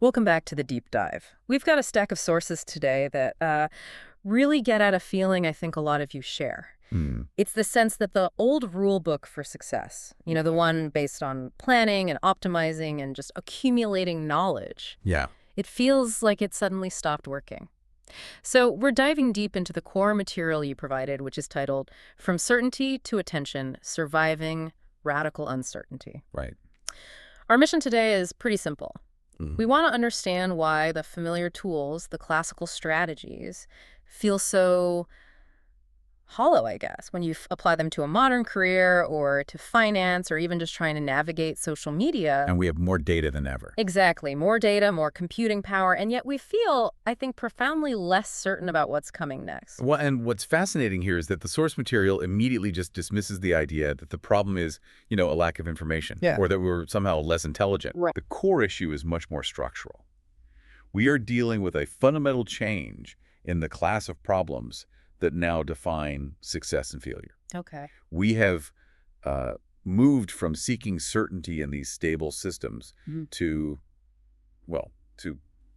Welcome back to the deep dive. We've got a stack of sources today that really get at a feeling I think a lot of you share. Hmm. It's the sense that the old rule book for success, the one based on planning and optimizing and just accumulating knowledge, Yeah. it feels like it suddenly stopped working. So we're diving deep into the core material you provided, which is titled From Certainty to Attention, Surviving Radical Uncertainty. Right. Our mission today is pretty simple. Mhm. We want to understand why the familiar tools, the classical strategies, feel so hollow, I guess, when you apply them to a modern career or to finance or even just trying to navigate social media. And we have more data than ever. Exactly. More data, more computing power, and yet we feel, I think, profoundly less certain about what's coming next. Well, and what's fascinating here is that the source material immediately just dismisses the idea that the problem is, a lack of information, Yeah. or that we're somehow less intelligent. Right. The core issue is much more structural. We are dealing with a fundamental change in the class of problems that now define success and failure. Okay. We have moved from seeking certainty in these stable systems Mhm. to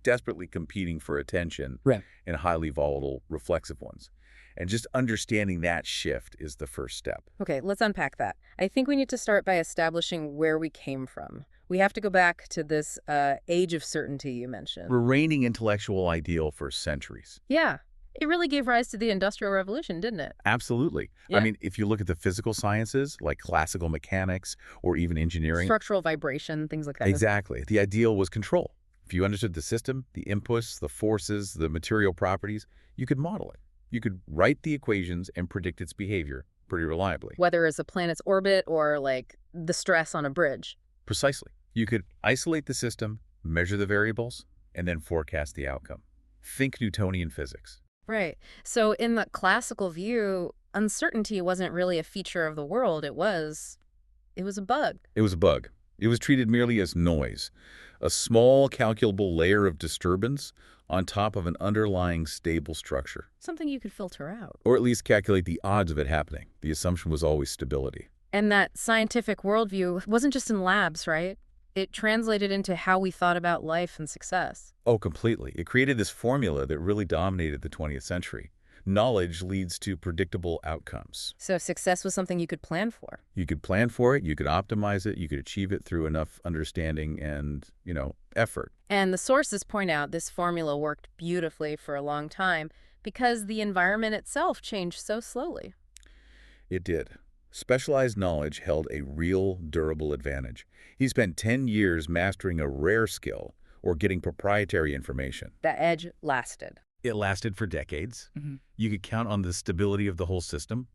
desperately competing for attention Right. in highly volatile, reflexive ones. And just understanding that shift is the first step. Okay, let's unpack that. I think we need to start by establishing where we came from. We have to go back to this age of certainty you mentioned. We're reigning intellectual ideal for centuries. Yeah, it really gave rise to the Industrial Revolution, didn't it? Absolutely. Yeah. I mean, if you look at the physical sciences, like classical mechanics or even engineering. Structural vibration, things like that. Exactly. The ideal was control. If you understood the system, the inputs, the forces, the material properties, you could model it. You could write the equations and predict its behavior pretty reliably. Whether it's a planet's orbit or, like, the stress on a bridge. Precisely. You could isolate the system, measure the variables, and then forecast the outcome. Think Newtonian physics. Right. So in the classical view, uncertainty wasn't really a feature of the world. It was a bug. It was a bug. It was treated merely as noise, a small calculable layer of disturbance on top of an underlying stable structure. Something you could filter out. Or at least calculate the odds of it happening. The assumption was always stability. And that scientific worldview wasn't just in labs, right? It translated into how we thought about life and success. Oh, completely. It created this formula that really dominated the 20th century. Knowledge leads to predictable outcomes. So success was something you could plan for. You could plan for it, you could optimize it, you could achieve it through enough understanding and, effort. And the sources point out this formula worked beautifully for a long time because the environment itself changed so slowly. It did. Specialized knowledge held a real, durable advantage. He spent 10 years mastering a rare skill or getting proprietary information. That edge lasted. It lasted for decades. Mhm. You could count on the stability of the whole system.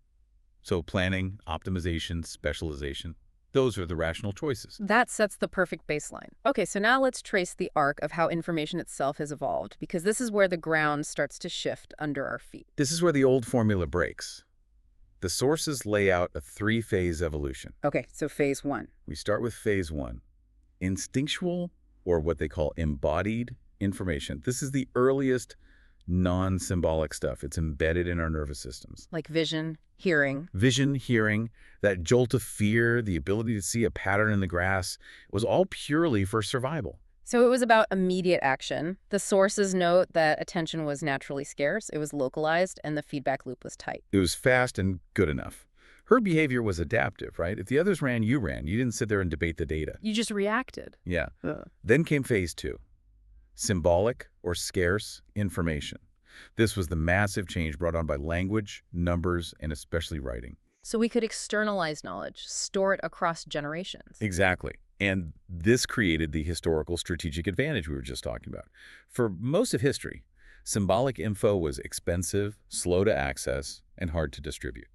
So planning, optimization, specialization, those are the rational choices. That sets the perfect baseline. Okay, so now let's trace the arc of how information itself has evolved, because this is where the ground starts to shift under our feet. This is where the old formula breaks. The sources lay out a three-phase evolution. Okay, so phase one. We start with phase one, instinctual, or what they call embodied information. This is the earliest non-symbolic stuff. It's embedded in our nervous systems. Like vision, hearing. Vision, hearing, that jolt of fear, the ability to see a pattern in the grass, was all purely for survival. So it was about immediate action. The sources note that attention was naturally scarce, it was localized, and the feedback loop was tight. It was fast and good enough. Her behavior was adaptive, right? If the others ran, you ran. You didn't sit there and debate the data. You just reacted. Yeah. Then came phase two, symbolic or scarce information. This was the massive change brought on by language, numbers, and especially writing. So we could externalize knowledge, store it across generations. Exactly. And this created the historical strategic advantage we were just talking about. For most of history, symbolic info was expensive, slow to access, and hard to distribute.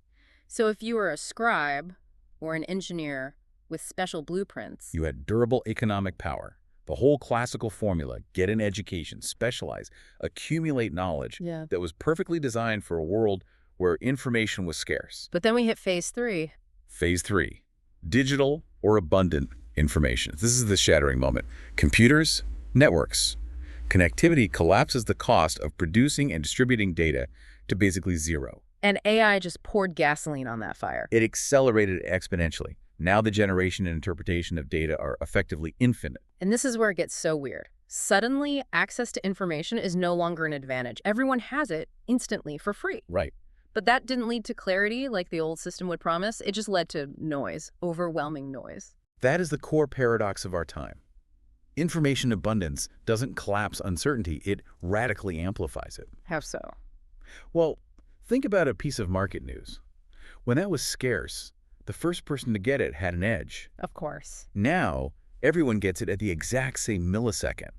So if you were a scribe or an engineer with special blueprints, You had durable economic power. The whole classical formula, get an education, specialize, accumulate knowledge, Yeah. that was perfectly designed for a world where information was scarce. But then we hit phase three. Phase three, digital or abundant information. This is the shattering moment. Computers, networks. Connectivity collapses the cost of producing and distributing data to basically zero. And AI just poured gasoline on that fire. It accelerated exponentially. Now the generation and interpretation of data are effectively infinite. And this is where it gets so weird. Suddenly, access to information is no longer an advantage. Everyone has it instantly for free. Right. But that didn't lead to clarity like the old system would promise. It just led to noise, overwhelming noise. That is the core paradox of our time. Information abundance doesn't collapse uncertainty, it radically amplifies it. How so? Well, think about a piece of market news. When that was scarce, the first person to get it had an edge. Of course. Now, everyone gets it at the exact same millisecond.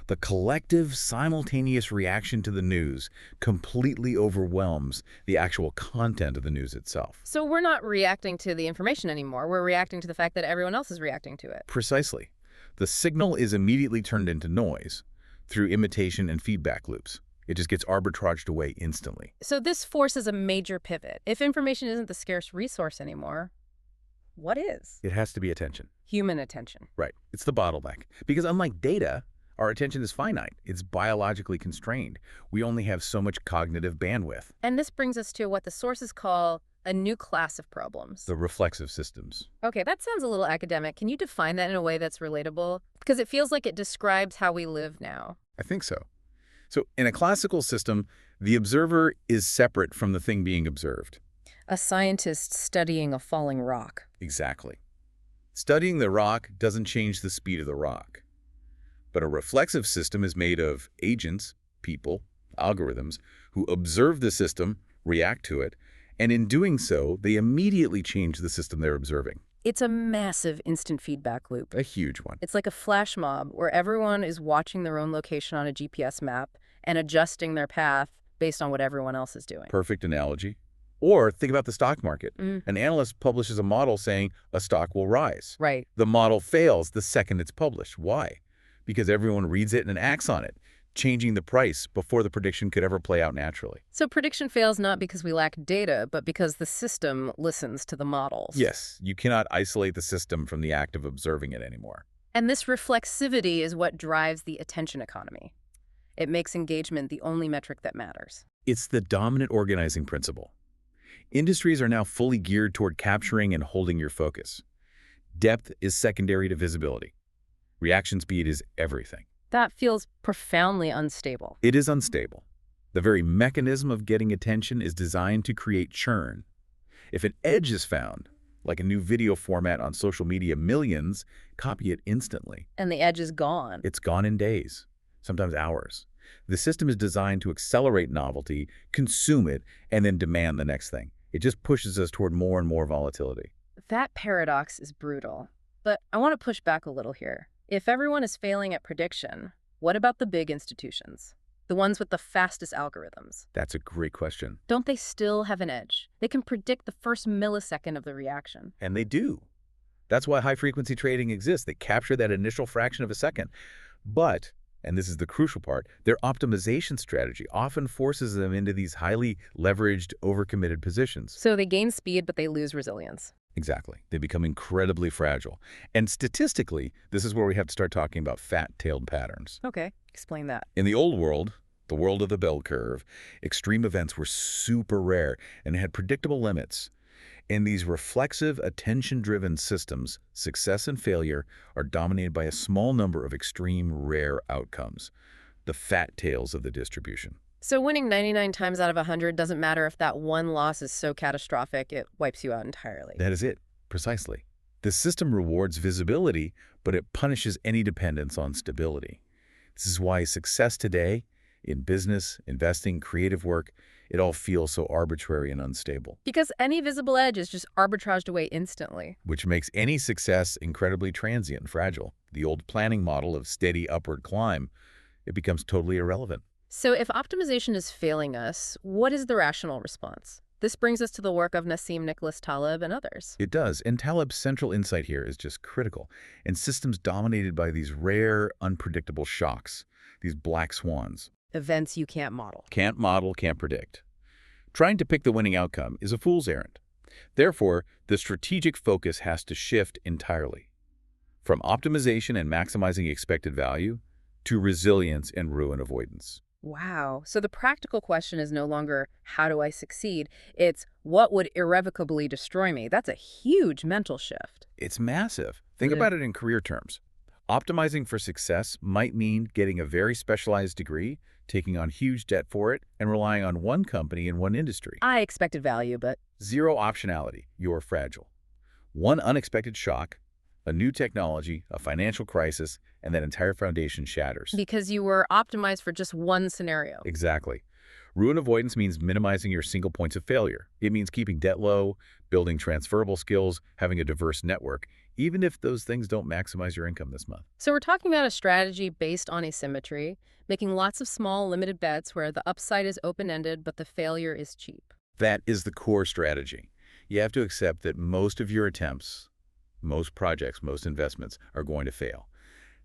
The collective, simultaneous reaction to the news completely overwhelms the actual content of the news itself. So we're not reacting to the information anymore. We're reacting to the fact that everyone else is reacting to it. Precisely. The signal is immediately turned into noise through imitation and feedback loops. It just gets arbitraged away instantly. So this forces a major pivot. If information isn't the scarce resource anymore, what is? It has to be attention. Human attention. Right. It's the bottleneck. Because unlike data, our attention is finite. It's biologically constrained. We only have so much cognitive bandwidth. And this brings us to what the sources call a new class of problems. The reflexive systems. Okay, that sounds a little academic. Can you define that in a way that's relatable? Because it feels like it describes how we live now. I think so. So in a classical system, the observer is separate from the thing being observed. A scientist studying a falling rock. Exactly. Studying the rock doesn't change the speed of the rock. But a reflexive system is made of agents, people, algorithms, who observe the system, react to it, and in doing so, they immediately change the system they're observing. It's a massive instant feedback loop. A huge one. It's like a flash mob where everyone is watching their own location on a GPS map and adjusting their path based on what everyone else is doing. Perfect analogy. Or think about the stock market. Mm. An analyst publishes a model saying a stock will rise. Right. The model fails the second it's published. Why? Because everyone reads it and acts on it, changing the price before the prediction could ever play out naturally. So prediction fails not because we lack data, but because the system listens to the models. Yes, you cannot isolate the system from the act of observing it anymore. And this reflexivity is what drives the attention economy. It makes engagement the only metric that matters. It's the dominant organizing principle. Industries are now fully geared toward capturing and holding your focus. Depth is secondary to visibility. Reaction speed is everything. That feels profoundly unstable. It is unstable. The very mechanism of getting attention is designed to create churn. If an edge is found, like a new video format on social media, millions copy it instantly. And the edge is gone. It's gone in days, sometimes hours. The system is designed to accelerate novelty, consume it, and then demand the next thing. It just pushes us toward more and more volatility. That paradox is brutal. But I want to push back a little here. If everyone is failing at prediction, what about the big institutions? The ones with the fastest algorithms? That's a great question. Don't they still have an edge? They can predict the first millisecond of the reaction. And they do. That's why high-frequency trading exists. They capture that initial fraction of a second. But, and this is the crucial part, their optimization strategy often forces them into these highly leveraged, overcommitted positions. So they gain speed, but they lose resilience. Exactly. They become incredibly fragile. And statistically, this is where we have to start talking about fat-tailed patterns. Okay, explain that. In the old world, the world of the bell curve, extreme events were super rare and had predictable limits. In these reflexive, attention-driven systems, success and failure are dominated by a small number of extreme, rare outcomes, the fat tails of the distribution. So winning 99 times out of 100 doesn't matter if that one loss is so catastrophic it wipes you out entirely. That is it, precisely. The system rewards visibility, but it punishes any dependence on stability. This is why success today, in business, investing, creative work, it all feels so arbitrary and unstable. Because any visible edge is just arbitraged away instantly. Which makes any success incredibly transient and fragile. The old planning model of steady upward climb, it becomes totally irrelevant. So if optimization is failing us, what is the rational response? This brings us to the work of Nassim Nicholas Taleb and others. It does, and Taleb's central insight here is just critical. In systems dominated by these rare, unpredictable shocks, these black swans. Events you can't model. Can't model, can't predict. Trying to pick the winning outcome is a fool's errand. Therefore, the strategic focus has to shift entirely. From optimization and maximizing expected value to resilience and ruin avoidance. Wow. So the practical question is no longer, how do I succeed? It's, what would irrevocably destroy me? That's a huge mental shift. It's massive. Think Yeah. about it in career terms. Optimizing for success might mean getting a very specialized degree, taking on huge debt for it, and relying on one company in one industry. I expected value, but Zero optionality. You're fragile. One unexpected shock, a new technology, a financial crisis, and that entire foundation shatters. because you were optimized for just one scenario. Exactly. Ruin avoidance means minimizing your single points of failure. It means keeping debt low, building transferable skills, having a diverse network, even if those things don't maximize your income this month. So we're talking about a strategy based on asymmetry, making lots of small, limited bets where the upside is open-ended but the failure is cheap. That is the core strategy. You have to accept that most of your attempts, most projects, most investments are going to fail.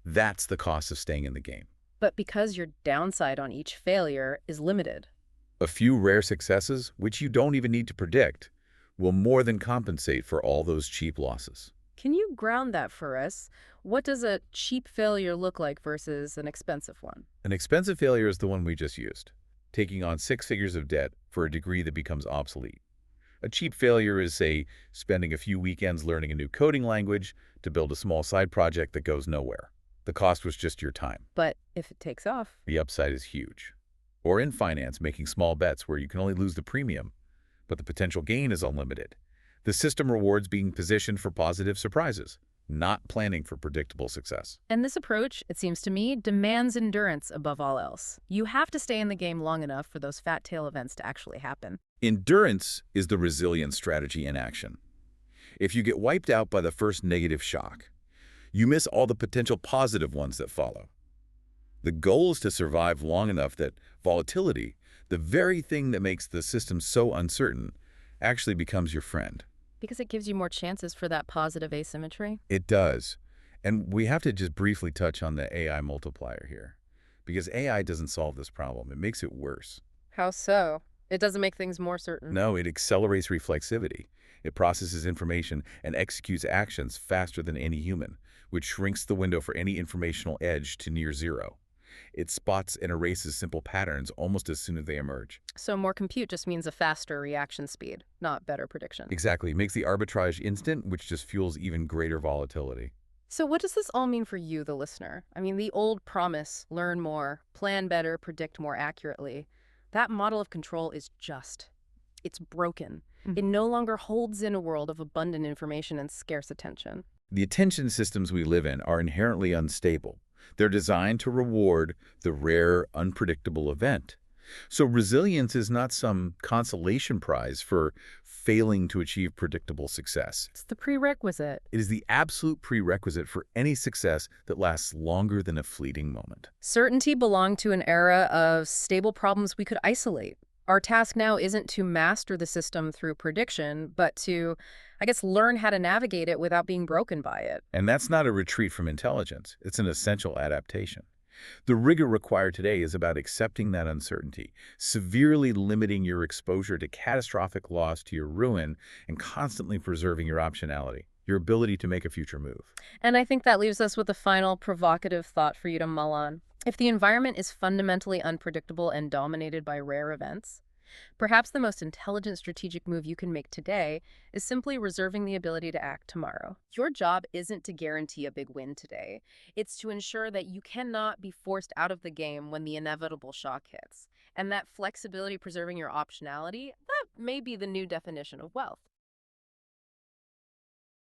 That's the cost of staying in the game. But because your downside on each failure is limited. A few rare successes, which you don't even need to predict, will more than compensate for all those cheap losses. Can you ground that for us? What does a cheap failure look like versus an expensive one? An expensive failure is the one we just used, taking on 6 figures of debt for a degree that becomes obsolete. A cheap failure is, say, spending a few weekends learning a new coding language to build a small side project that goes nowhere. The cost was just your time. But if it takes off, The upside is huge. Or in finance, making small bets where you can only lose the premium, but the potential gain is unlimited. The system rewards being positioned for positive surprises, not planning for predictable success. and this approach, it seems to me, demands endurance above all else. You have to stay in the game long enough for those fat tail events to actually happen. Endurance is the resilience strategy in action. If you get wiped out by the first negative shock, you miss all the potential positive ones that follow. The goal is to survive long enough that volatility, the very thing that makes the system so uncertain, actually becomes your friend. Because it gives you more chances for that positive asymmetry. It does. And we have to just briefly touch on the AI multiplier here, because AI doesn't solve this problem. It makes it worse. How so? It doesn't make things more certain. No, it accelerates reflexivity. It processes information and executes actions faster than any human, which shrinks the window for any informational edge to near zero. It spots and erases simple patterns almost as soon as they emerge. So more compute just means a faster reaction speed, not better prediction. Exactly. It makes the arbitrage instant, which just fuels even greater volatility. So what does this all mean for you, the listener? I mean, the old promise, learn more, plan better, predict more accurately. That model of control is it's broken. It no longer holds in a world of abundant information and scarce attention. The attention systems we live in are inherently unstable. They're designed to reward the rare, unpredictable event. So resilience is not some consolation prize for failing to achieve predictable success. It's the prerequisite. It is the absolute prerequisite for any success that lasts longer than a fleeting moment. Certainty belonged to an era of stable problems we could isolate. Our task now isn't to master the system through prediction, but to, learn how to navigate it without being broken by it. And that's not a retreat from intelligence. It's an essential adaptation. The rigor required today is about accepting that uncertainty, severely limiting your exposure to catastrophic loss to your ruin, and constantly preserving your optionality, your ability to make a future move. And I think that leaves us with a final provocative thought for you to mull on. If the environment is fundamentally unpredictable and dominated by rare events, perhaps the most intelligent strategic move you can make today is simply reserving the ability to act tomorrow. Your job isn't to guarantee a big win today. It's to ensure that you cannot be forced out of the game when the inevitable shock hits. And that flexibility preserving your optionality, that may be the new definition of wealth.